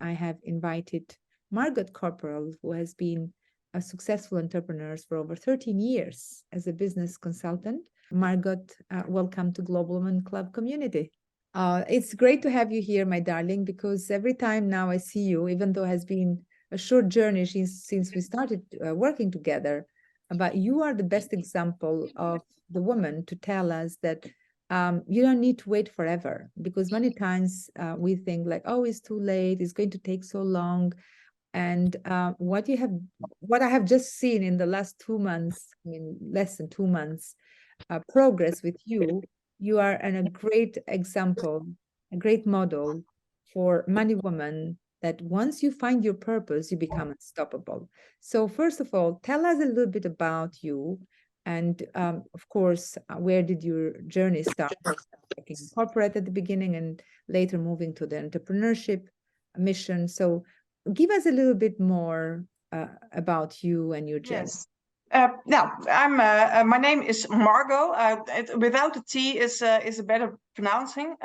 I have invited Margot Corporaal, who has been a successful entrepreneur for over 13 years as a business consultant. Margot, welcome to Global Women Club community. It's great to have you here, my darling, because every time now I see you, even though it has been a short journey since we started working together, but you are the best example of the woman to tell us that you don't need to wait forever, because many times we think like, oh, it's too late, it's going to take so long. And what I have just seen in the last 2 months, I mean, less than 2 months, progress with you, you are a great example, a great model for many women that once you find your purpose, you become unstoppable. So first of all, tell us a little bit about you. And of course, where did your journey start? Working in corporate at the beginning and later moving to the entrepreneurship mission. So give us a little bit more about you and your journey. Yes. I'm. My name is Margot. Without the T is a better pronouncing.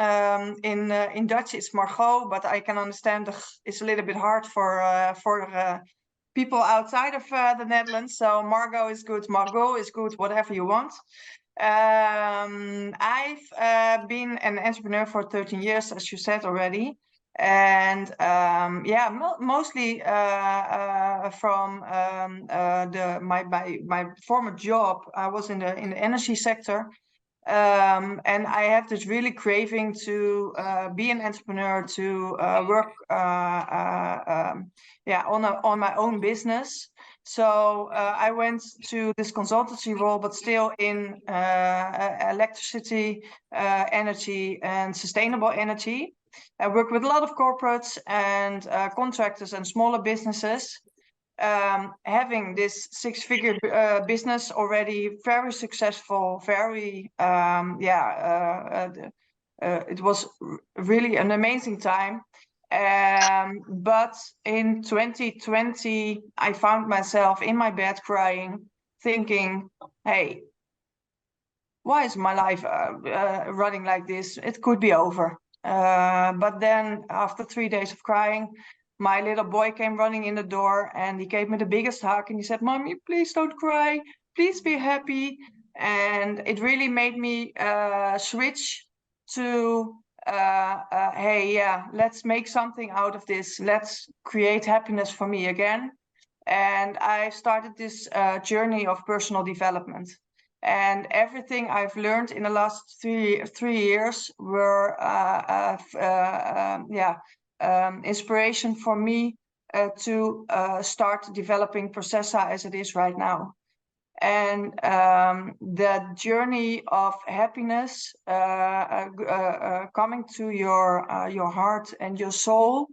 In Dutch it's Margot, but I can understand it's a little bit hard for people outside of the Netherlands. So Margot is good. Margot is good. Whatever you want. I've been an entrepreneur for 13 years, as you said already. And mostly from my former job. I was in the energy sector, and I have this really craving to be an entrepreneur, to work on my own business. So I went to this consultancy role, but still in electricity, energy, and sustainable energy. I work with a lot of corporates and contractors and smaller businesses. Having this 6-figure business already, very successful, very it was really an amazing time. But in 2020, I found myself in my bed crying, thinking, hey, why is my life running like this? It could be over. But then after 3 days of crying, my little boy came running in the door and he gave me the biggest hug and he said, Mommy, please don't cry. Please be happy. And it really made me switch to, hey, yeah, let's make something out of this. Let's create happiness for me again. And I started this journey of personal development. And everything I've learned in the last three years were inspiration for me to start developing Procezza as it is right now. And the journey of happiness coming to your heart and your soul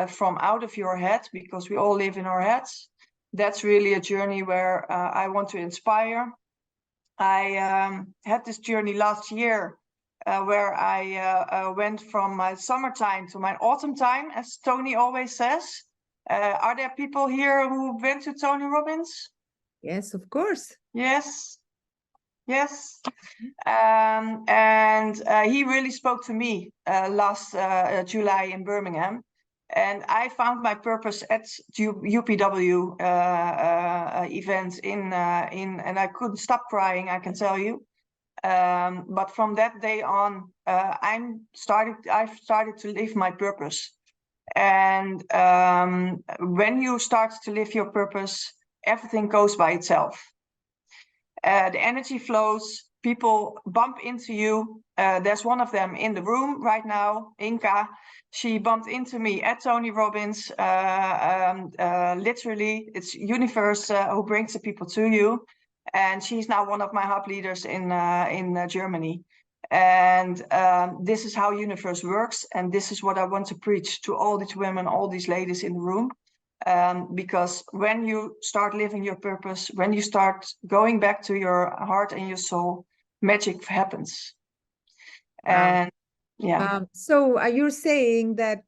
from out of your head, because we all live in our heads. That's really a journey where I want to inspire. I had this journey last year where I went from my summertime to my autumn time, as Tony always says. Are there people here who went to Tony Robbins? Yes, of course. Yes. And he really spoke to me last July in Birmingham. And I found my purpose at UPW event and I couldn't stop crying, I can tell you. But from that day on, I've started to live my purpose. And when you start to live your purpose, everything goes by itself. The energy flows, people bump into you. There's one of them in the room right now, Inka. She bumped into me at Tony Robbins. Literally, it's universe who brings the people to you. And she's now one of my hub leaders in Germany. And this is how universe works. And this is what I want to preach to all these women, all these ladies in the room. Because when you start living your purpose, when you start going back to your heart and your soul, magic happens. And yeah. So you're saying that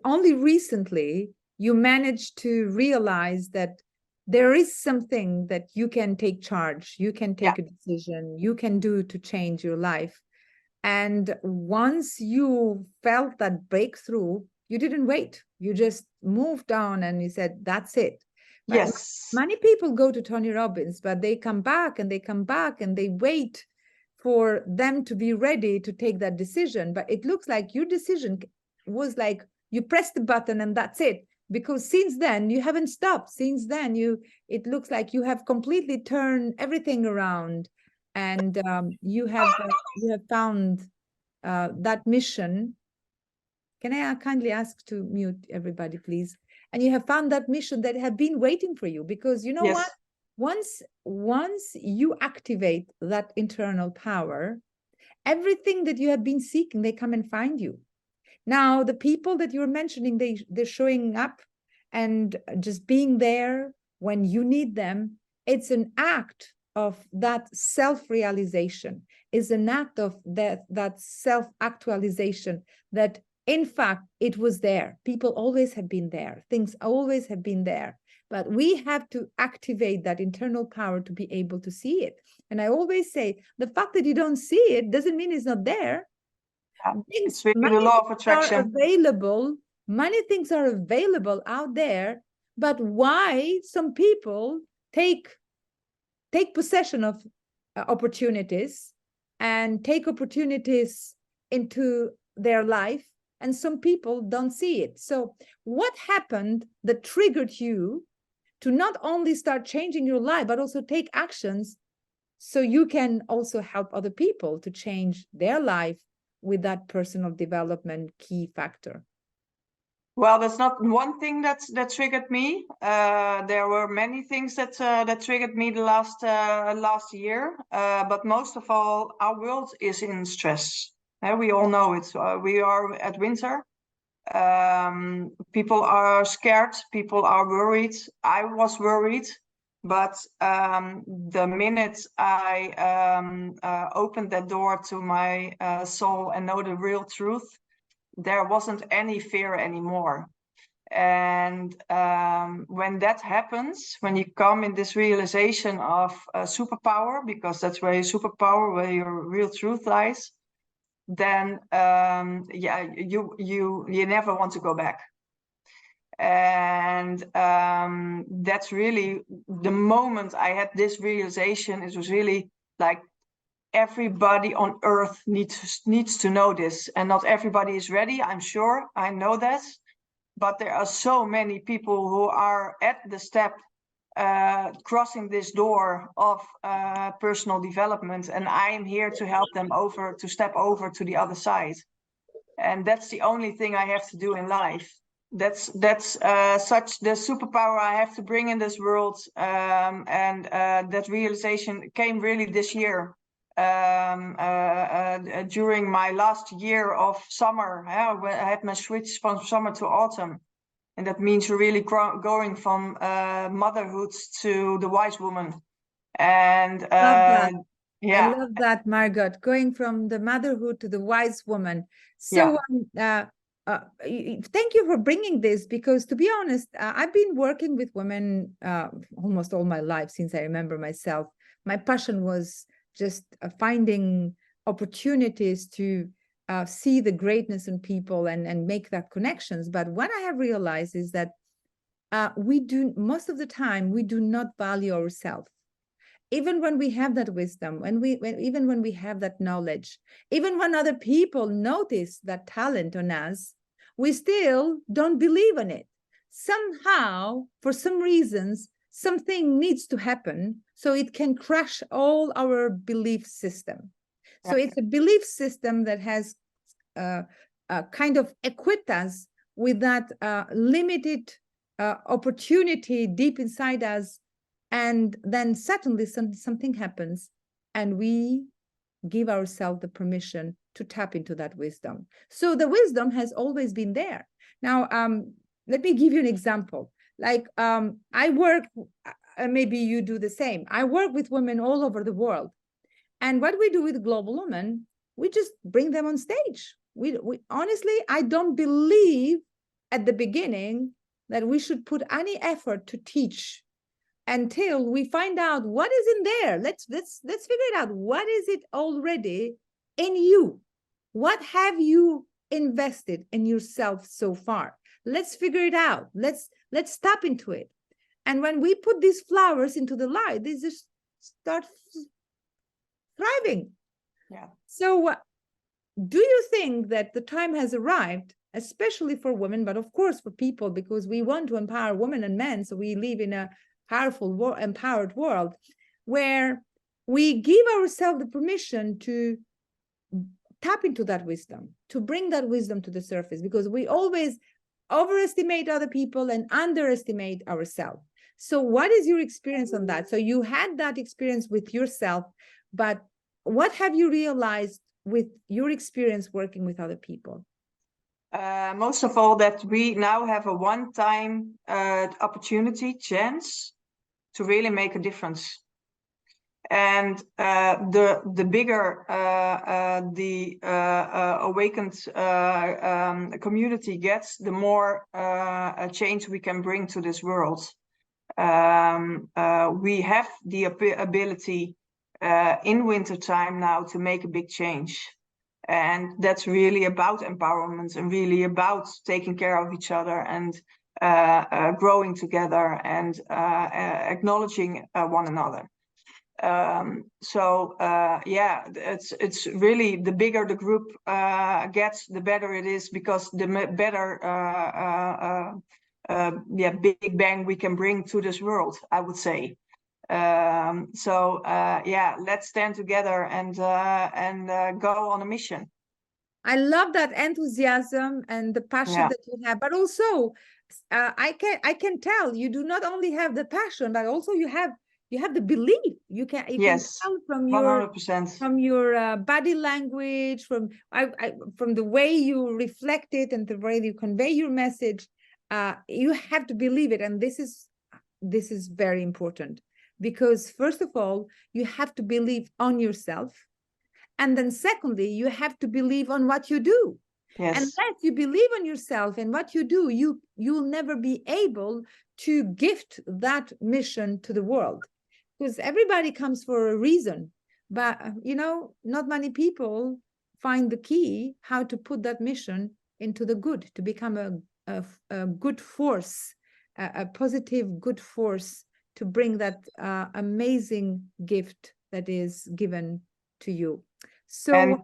only recently you managed to realize that there is something that you can take charge, you can take a decision, you can do to change your life. And once you felt that breakthrough, you didn't wait. You just moved on and you said, that's it. But Yes. many people go to Tony Robbins, but they come back and they come back and they wait for them to be ready to take that decision. But it looks like your decision was like you press the button and that's it. Because since then you haven't stopped. Since then it looks like you have completely turned everything around, and you have found that mission. Can I kindly ask to mute everybody, please? And you have found that mission that had been waiting for you, because you know Yes. what? Once you activate that internal power, everything that you have been seeking, they come and find you. Now, the people that you're mentioning, they're showing up and just being there when you need them. It's an act of that self-realization, is an act of that self-actualization, that in fact, it was there. People always have been there. Things always have been there. But we have to activate that internal power to be able to see it. And I always say, the fact that you don't see it doesn't mean it's not there. It's really the law of attraction. Many things are available out there, but why some people take possession of opportunities and take opportunities into their life, and some people don't see it. So what happened that triggered you to not only start changing your life, but also take actions so you can also help other people to change their life with that personal development key factor? Well, that's not one thing that triggered me. There were many things that triggered me the last year. But most of all, our world is in stress. We all know it. We are at winter. People are scared. People are worried. I was worried. But the minute I opened that door to my soul and know the real truth, there wasn't any fear anymore. And when that happens, when you come in this realization of superpower, because that's where your superpower, where your real truth lies, then you never want to go back. And that's really the moment I had this realization. It was really like, everybody on earth needs to know this, and not everybody is ready. I'm sure, I know that, but there are so many people who are at the step crossing this door of personal development, and I am here to help them to step over to the other side. And that's the only thing I have to do in life. That's such the superpower I have to bring in this world, and that realization came really this year. During my last year of summer, I had my switch from summer to autumn, and that means you're really going from motherhood to the wise woman. And I love that, Margot, going from the motherhood to the wise woman. So thank you for bringing this, because to be honest, I've been working with women almost all my life, since I remember myself. My passion was just finding opportunities to see the greatness in people and make that connections. But what I have realized is that most of the time, we do not value ourselves. Even when we have that wisdom, even when we have that knowledge, even when other people notice that talent on us, we still don't believe in it. Somehow, for some reasons, something needs to happen so it can crash all our belief system. So it's a belief system that has kind of equipped us with that limited opportunity deep inside us. And then suddenly something happens, and we give ourselves the permission to tap into that wisdom. So the wisdom has always been there. Now, let me give you an example. Like I work, maybe you do the same. I work with women all over the world. And what we do with Global Women, we just bring them on stage. We honestly, I don't believe at the beginning that we should put any effort to teach until we find out what is in there. Let's figure it out. What is it already in you? What have you invested in yourself so far? Let's figure it out. Let's tap into it. And when we put these flowers into the light, they just start thriving. Yeah. So do you think that the time has arrived, especially for women, but of course for people, because we want to empower women and men, so we live in a powerful, empowered world, where we give ourselves the permission to tap into that wisdom, to bring that wisdom to the surface, because we always overestimate other people and underestimate ourselves. So what is your experience on that? So you had that experience with yourself, but what have you realized with your experience working with other people? Most of all, that we now have a one-time opportunity, chance to really make a difference. And the bigger the awakened community gets, the more change we can bring to this world. We have the ability in wintertime now to make a big change. And that's really about empowerment and really about taking care of each other and growing together and acknowledging one another. Yeah, it's really, the bigger the group gets, the better it is, because the better big bang we can bring to this world, I would say. Yeah, let's stand together and go on a mission. I love that enthusiasm and the passion that you have, but also I can tell you do not only have the passion, but also you have the belief. You can tell from your 100%. from your body language, from the way you reflect it and the way you convey your message. You have to believe it, and this is very important, because first of all, you have to believe on yourself. And then secondly, you have to believe on what you do. Yes. Unless you believe on yourself and what you do, you'll never be able to gift that mission to the world. Because everybody comes for a reason. But, not many people find the key how to put that mission into the good, to become a good force, a positive good force, to bring that amazing gift that is given to you. So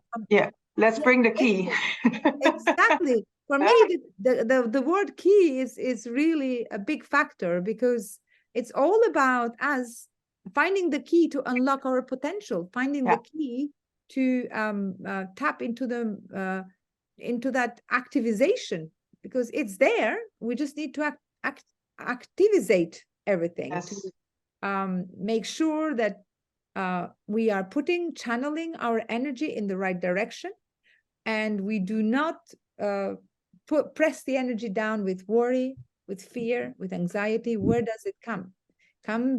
let's bring the key. Exactly. For me, the word key is really a big factor, because it's all about us finding the key to unlock our potential, finding the key to tap into that activization, because it's there. We just need to activate everything to make sure that we are channeling our energy in the right direction, and we do not press the energy down with worry, with fear, with anxiety. Where does it come?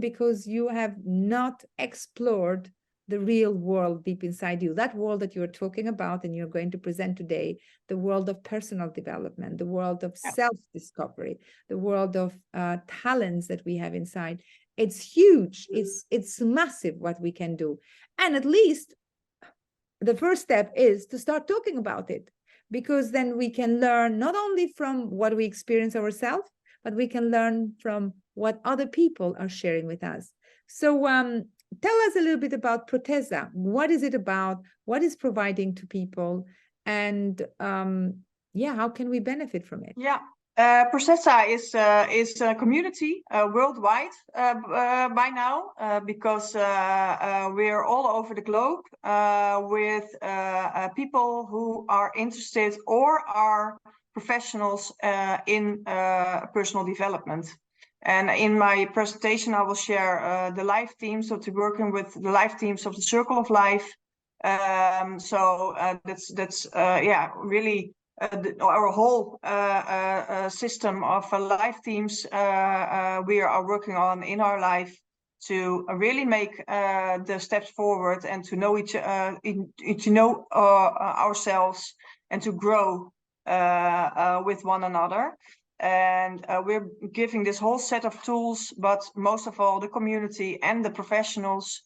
Because you have not explored the real world deep inside you, that world that you're talking about and you're going to present today, the world of personal development, the world of self-discovery, the world of talents that we have inside. It's huge. It's massive what we can do. And at least the first step is to start talking about it, because then we can learn not only from what we experience ourselves, but we can learn from what other people are sharing with us. So tell us a little bit about Procezza. What is it about? What is providing to people? And how can we benefit from it? Yeah. Procezza is a community worldwide by now, because we're all over the globe with people who are interested or are professionals in personal development. And in my presentation, I will share the life teams, so to working with the life teams of the Circle of Life. That's really. Our whole system of life teams we are working on in our life to really make the steps forward and to know ourselves and to grow with one another. And we're giving this whole set of tools, but most of all the community and the professionals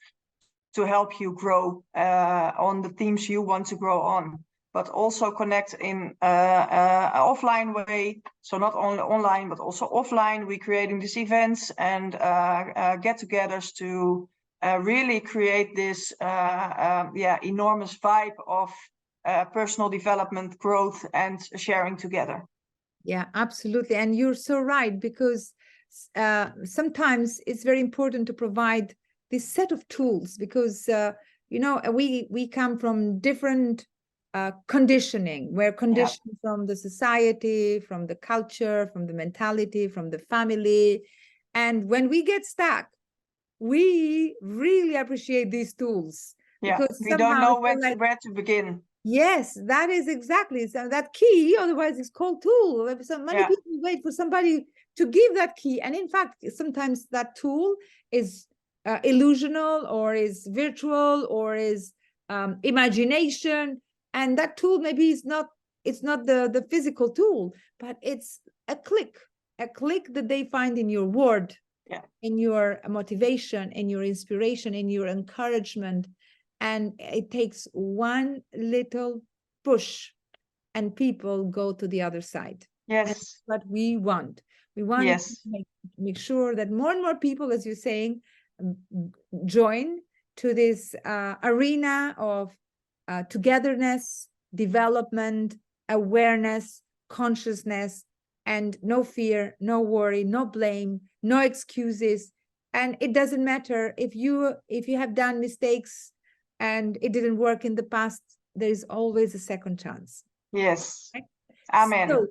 to help you grow on the themes you want to grow on. but also connect in offline way. So not only online, but also offline. We're creating these events and get-togethers to really create this enormous vibe of personal development, growth, and sharing together. Yeah, absolutely. And you're so right, because sometimes it's very important to provide this set of tools, because we come from different conditioning. We're conditioned from the society, from the culture, from the mentality, from the family. And when we get stuck, we really appreciate these tools. Yeah, because we don't know where to begin. Yes, that is exactly. So that key, otherwise it's called tool. So many people wait for somebody to give that key. And in fact, sometimes that tool is illusional, or is virtual, or is imagination. And that tool maybe it's not the physical tool, but it's a click that they find in your word, in your motivation, in your inspiration, in your encouragement. And it takes one little push and people go to the other side. Yes. And that's what we want. We want to make sure that more and more people, as you're saying, join to this arena of togetherness, development, awareness, consciousness, and no fear, no worry, no blame, no excuses. And it doesn't matter if you have done mistakes and it didn't work in the past, there is always a second chance. Yes. Amen. So,